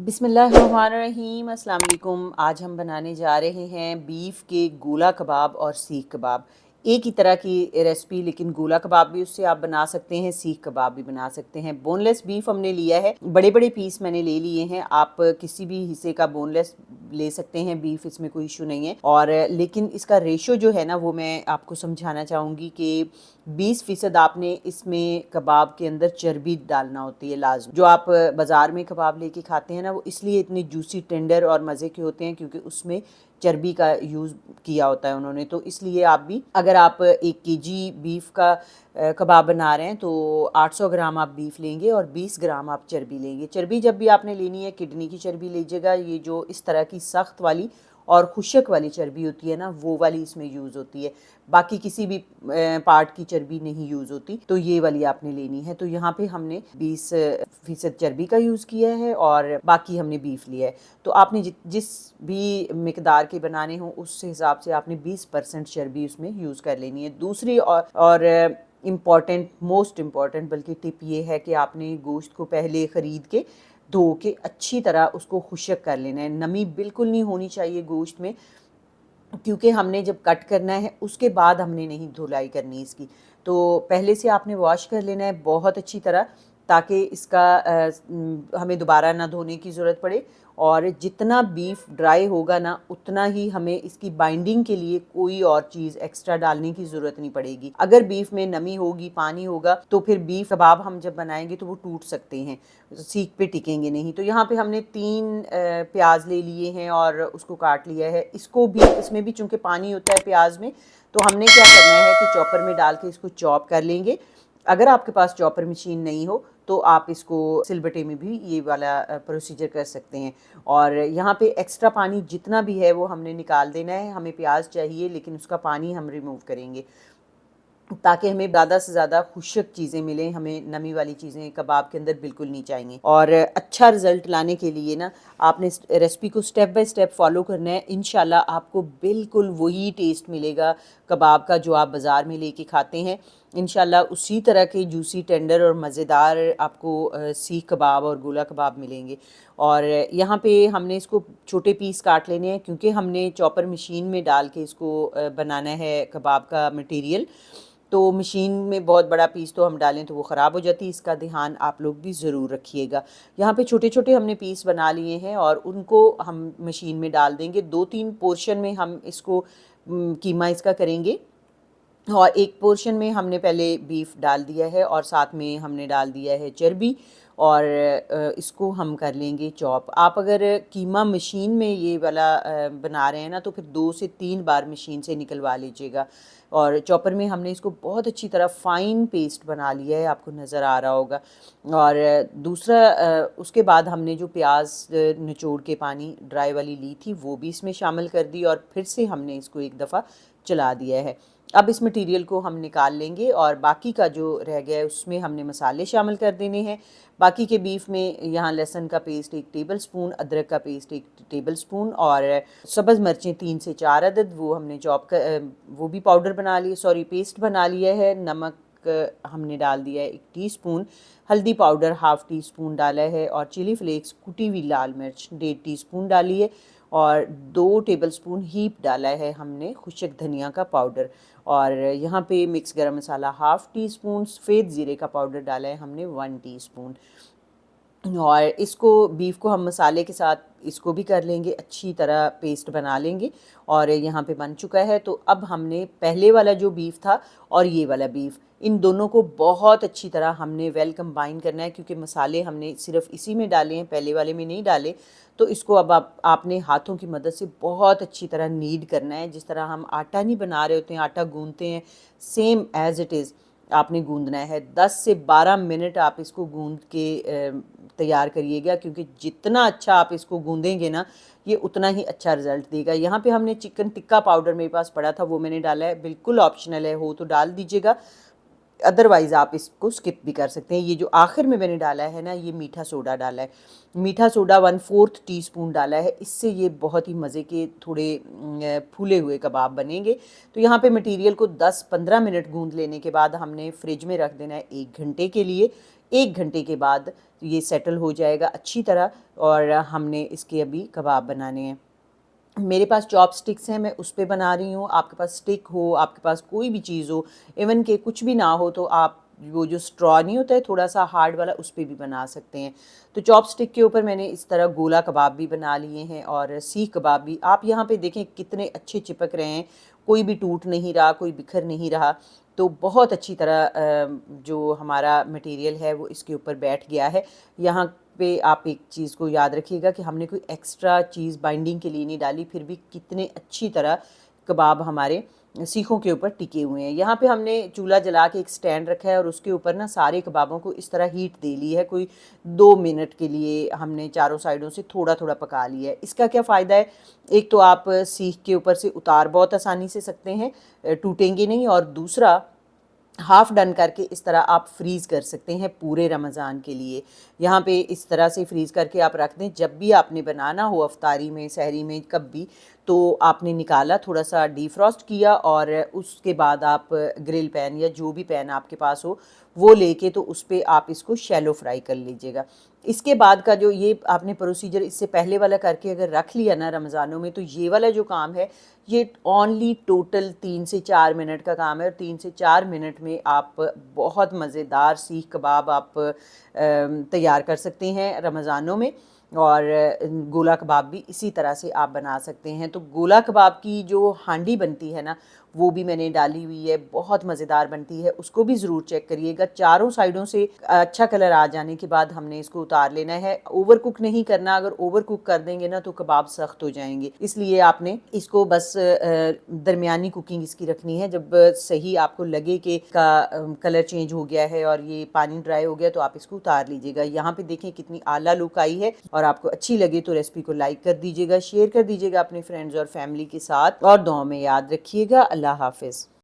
बिस्मिल्लाहिर्रहमानिर्रहीम, अस्सलाम वालेकुम। आज हम बनाने जा रहे हैं बीफ के गोला कबाब और सीख कबाब। एक ही तरह की रेसिपी, लेकिन गोला कबाब भी उससे आप बना सकते हैं, सीख कबाब भी बना सकते हैं। बोनलेस बीफ हमने लिया है, बड़े बड़े पीस मैंने ले लिए हैं। आप किसी भी हिस्से का बोनलेस ले सकते हैं बीफ, इसमें कोई इशू नहीं है। और लेकिन इसका रेशो जो है ना, वो मैं आपको समझाना चाहूँगी कि 20% आपने इसमें कबाब के अंदर चर्बी डालना होती है लाजम। जो आप बाज़ार में कबाब लेके खाते हैं ना, वो इसलिए इतनी जूसी, टेंडर और मज़े के होते हैं क्योंकि उसमें चर्बी का यूज़ किया होता है उन्होंने। तो इसलिए आप भी, अगर आप 1 kg बीफ का कबाब बना रहे हैं तो 800 ग्राम आप बीफ लेंगे और 20 ग्राम आप चर्बी लेंगे। चर्बी जब भी आपने लेनी है, किडनी की चर्बी लीजिएगा। ये जो इस तरह की सख्त वाली और खुशक वाली चर्बी होती है ना, वो वाली इसमें यूज़ होती है। बाकी किसी भी पार्ट की चर्बी नहीं यूज़ होती, तो ये वाली आपने लेनी है। तो यहाँ पे हमने 20% चर्बी का यूज़ किया है और बाकी हमने बीफ लिया है। तो आपने जिस भी मिकदार के बनाने हों, उस हिसाब से आपने 20% चर्बी उसमें यूज़ कर लेनी है। दूसरी और इम्पॉर्टेंट, मोस्ट इम्पॉर्टेंट बल्कि टिप ये है कि आपने गोश्त को पहले ख़रीद के धो के अच्छी तरह उसको खुशक कर लेना है। नमी बिल्कुल नहीं होनी चाहिए गोश्त में, क्योंकि हमने जब कट करना है उसके बाद हमने नहीं धुलाई करनी इसकी। तो पहले से आपने वॉश कर लेना है बहुत अच्छी तरह, ताकि इसका हमें दोबारा ना धोने की ज़रूरत पड़े। और जितना बीफ ड्राई होगा ना, उतना ही हमें इसकी बाइंडिंग के लिए कोई और चीज़ एक्स्ट्रा डालने की ज़रूरत नहीं पड़ेगी। अगर बीफ में नमी होगी, पानी होगा, तो फिर बीफ कबाब हम जब बनाएंगे तो वो टूट सकते हैं, सीख पे टिकेंगे नहीं। तो यहाँ पे हमने 3 प्याज ले लिए हैं और उसको काट लिया है। इसको भी, इसमें भी चूँकि पानी होता है प्याज में, तो हमने क्या करना है कि चॉपर में डाल के इसको चॉप कर लेंगे। अगर आपके पास चॉपर मशीन नहीं हो तो आप इसको सिलबट्टे में भी ये वाला प्रोसीजर कर सकते हैं। और यहाँ पे एक्स्ट्रा पानी जितना भी है वो हमने निकाल देना है। हमें प्याज चाहिए लेकिन उसका पानी हम रिमूव करेंगे, ताकि हमें ज़्यादा से ज़्यादा खुशक चीज़ें मिलें। हमें नमी वाली चीज़ें कबाब के अंदर बिल्कुल नहीं चाहिए। और अच्छा रिज़ल्ट लाने के लिए ना, आपने रेसिपी को स्टेप बाय स्टेप फॉलो करना है। इंशाल्लाह आपको बिल्कुल वही टेस्ट मिलेगा कबाब का जो आप बाज़ार में लेके खाते हैं। इंशाल्लाह उसी तरह के जूसी, टेंडर और मज़ेदार आपको सीख कबाब और गोला कबाब मिलेंगे। और यहाँ पे हमने इसको छोटे पीस काट लेने हैं, क्योंकि हमने चॉपर मशीन में डाल के इसको बनाना है कबाब का मटेरियल। तो मशीन में बहुत बड़ा पीस तो हम डालें तो वो ख़राब हो जाती है। इसका ध्यान आप लोग भी ज़रूर रखिएगा। यहाँ पे छोटे छोटे हमने पीस बना लिए हैं और उनको हम मशीन में डाल देंगे। 2-3 पोर्शन में हम इसको कीमा इसका करेंगे। और एक पोर्शन में हमने पहले बीफ डाल दिया है और साथ में हमने डाल दिया है चर्बी। और इसको हम कर लेंगे चॉप। आप अगर कीमा मशीन में ये वाला बना रहे हैं ना, तो फिर 2 से 3 बार मशीन से निकलवा लीजिएगा। और चॉपर में हमने इसको बहुत अच्छी तरह फ़ाइन पेस्ट बना लिया है, आपको नज़र आ रहा होगा। और दूसरा, उसके बाद हमने जो प्याज निचोड़ के पानी ड्राई वाली ली थी, वो भी इसमें शामिल कर दी और फिर से हमने इसको एक दफ़ा चला दिया है। अब इस मटेरियल को हम निकाल लेंगे और बाकी का जो रह गया है उसमें हमने मसाले शामिल कर देने हैं। बाकी के बीफ में यहाँ लहसुन का पेस्ट 1 टेबल स्पून, अदरक का पेस्ट 1 टेबल स्पून और सब्ज़ मिर्चें 3 से 4 अदद, वो हमने वो भी पाउडर बना लिया, सॉरी पेस्ट बना लिया है। नमक हमने डाल दिया है 1 टीस्पून, हल्दी पाउडर 1/2 टीस्पून डाला है और चिली फ्लेक्स कुटी हुई लाल मिर्च 1.5 टीस्पून डाली है। और 2 टेबलस्पून हीप डाला है हमने खुशक धनिया का पाउडर। और यहाँ पे मिक्स गरम मसाला 1/2 टीस्पून, सफ़ेद ज़ीरे का पाउडर डाला है हमने 1 टीस्पून। और इसको, बीफ को हम मसाले के साथ इसको भी कर लेंगे, अच्छी तरह पेस्ट बना लेंगे। और यहाँ पे बन चुका है। तो अब हमने पहले वाला जो बीफ था और ये वाला बीफ, इन दोनों को बहुत अच्छी तरह हमने वेल कंबाइन करना है, क्योंकि मसाले हमने सिर्फ इसी में डाले हैं, पहले वाले में नहीं डाले। तो इसको अब आपने हाथों की मदद से बहुत अच्छी तरह नीड करना है। जिस तरह हम आटा नहीं बना रहे होते हैं, आटा गूंदते हैं, सेम एज़ इट इज़ आपने गूंदना है। 10 से 12 मिनट आप इसको गूंद के तैयार करिएगा, क्योंकि जितना अच्छा आप इसको गूंदेंगे ना, ये उतना ही अच्छा रिज़ल्ट देगा। यहाँ पे हमने चिकन टिक्का पाउडर मेरे पास पड़ा था, वो मैंने डाला है। बिल्कुल ऑप्शनल है, हो तो डाल दीजिएगा, अदरवाइज़ आप इसको स्किप भी कर सकते हैं। ये जो आखिर में मैंने डाला है ना, ये मीठा सोडा डाला है। मीठा सोडा 1/4 टीस्पून डाला है। इससे ये बहुत ही मज़े के थोड़े फूले हुए कबाब बनेंगे। तो यहाँ पे मटेरियल को 10-15 मिनट गूंद लेने के बाद हमने फ्रिज में रख देना है 1 घंटे के लिए। 1 घंटे के बाद ये सेटल हो जाएगा अच्छी तरह और हमने इसके अभी कबाब बनाने हैं। मेरे पास चॉपस्टिक्स हैं, मैं उस पे बना रही हूँ। आपके पास स्टिक हो, आपके पास कोई भी चीज़ हो, इवन कि कुछ भी ना हो तो आप वो जो स्ट्रॉ नहीं होता है थोड़ा सा हार्ड वाला, उस पे भी बना सकते हैं। तो चॉपस्टिक के ऊपर मैंने इस तरह गोला कबाब भी बना लिए हैं और सीख कबाब भी। आप यहाँ पे देखें कितने अच्छे चिपक रहे हैं, कोई भी टूट नहीं रहा, कोई बिखर नहीं रहा। तो बहुत अच्छी तरह जो हमारा मटेरियल है वो इसके ऊपर बैठ गया है। यहाँ पे आप एक चीज़ को याद रखिएगा कि हमने कोई एक्स्ट्रा चीज़ बाइंडिंग के लिए नहीं डाली, फिर भी कितने अच्छी तरह कबाब हमारे सीखों के ऊपर टिके हुए हैं। यहाँ पे हमने चूल्हा जला के एक स्टैंड रखा है और उसके ऊपर ना सारे कबाबों को इस तरह हीट दे ली है। कोई 2 मिनट के लिए हमने चारों साइडों से थोड़ा थोड़ा पका लिया है। इसका क्या फ़ायदा है, एक तो आप सीख के ऊपर से उतार बहुत आसानी से सकते हैं, टूटेंगे नहीं, और दूसरा हाफ़ डन करके इस तरह आप फ्रीज़ कर सकते हैं पूरे रमज़ान के लिए। यहाँ पे इस तरह से फ्रीज़ करके आप रख दें, जब भी आपने बनाना हो अफ्तारी में, सहरी में, कब भी, तो आपने निकाला, थोड़ा सा डीफ्रॉस्ट किया और उसके बाद आप ग्रिल पैन या जो भी पैन आपके पास हो वो लेके तो उस पर आप इसको शैलो फ्राई कर लीजिएगा। इसके बाद का जो ये आपने प्रोसीजर इससे पहले वाला करके अगर रख लिया ना रमज़ानों में, तो ये वाला जो काम है ये ओनली टोटल 3 से 4 मिनट का काम है और 3 से 4 मिनट में आप बहुत मज़ेदार सीख कबाब आप तैयार कर सकते हैं रमज़ानों में। और गोला कबाब भी इसी तरह से आप बना सकते हैं। तो गोला कबाब की जो हांडी बनती है ना, वो भी मैंने डाली हुई है, बहुत मज़ेदार बनती है, उसको भी ज़रूर चेक करिएगा। चारों साइडों से अच्छा कलर आ जाने के बाद हमने इसको उतार लेना है। ओवर कुक नहीं करना, अगर ओवर कुक कर देंगे ना तो कबाब सख्त हो जाएंगे, इसलिए आपने इसको बस दरमियानी कुकिंग इसकी रखनी है। जब सही आपको लगे कि का कलर चेंज हो गया है और ये पानी ड्राई हो गया तो आप इसको उतार लीजिएगा। यहाँ पे देखें कितनी आला लुक आई है। और आपको अच्छी लगे तो रेसिपी को लाइक कर दीजिएगा, शेयर कर दीजिएगा अपने फ्रेंड्स और फैमिली के साथ, और दुआ में याद रखिएगा। अल्लाह हाफिज़।